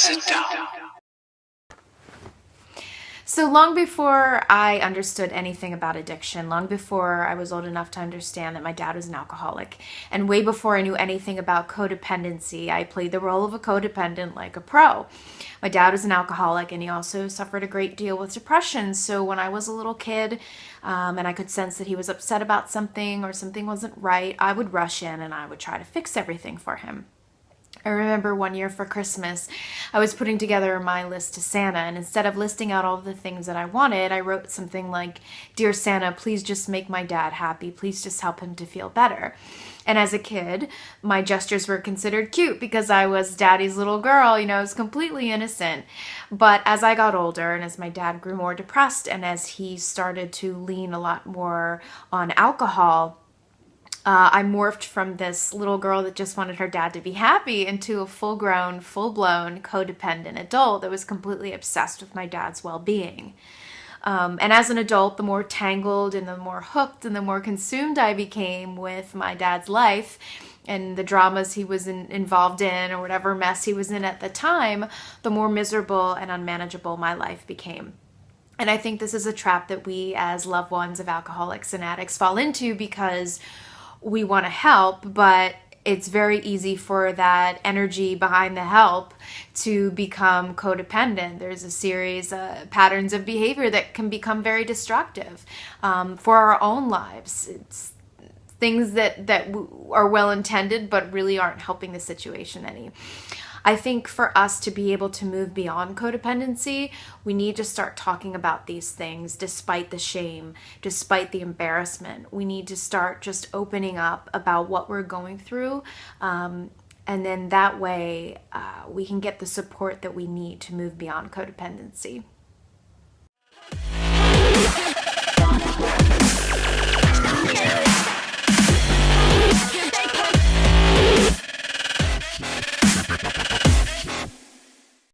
sit down. So long before I understood anything about addiction, long before I was old enough to understand that my dad was an alcoholic, and way before I knew anything about codependency, I played the role of a codependent like a pro. My dad was an alcoholic, and he also suffered a great deal with depression. So when I was a little kid, and I could sense that he was upset about something or something wasn't right, I would rush in and I would try to fix everything for him. I remember one year for Christmas, I was putting together my list to Santa, and instead of listing out all of the things that I wanted, I wrote something like, "Dear Santa, please just make my dad happy. Please just help him to feel better." And as a kid, my gestures were considered cute because I was daddy's little girl, I was completely innocent. But as I got older and as my dad grew more depressed and as he started to lean a lot more on alcohol, I morphed from this little girl that just wanted her dad to be happy into a full-grown, full-blown codependent adult that was completely obsessed with my dad's well-being. And as an adult, the more tangled and the more hooked and the more consumed I became with my dad's life and the dramas he was involved in or whatever mess he was in at the time, the more miserable and unmanageable my life became. And I think this is a trap that we as loved ones of alcoholics and addicts fall into because we want to help, but it's very easy for that energy behind the help to become codependent. There's a series of patterns of behavior that can become very destructive for our own lives. It's things that are well intended but really aren't helping the situation any. I think for us to be able to move beyond codependency, we need to start talking about these things despite the shame, despite the embarrassment. We need to start just opening up about what we're going through. And then that way we can get the support that we need to move beyond codependency.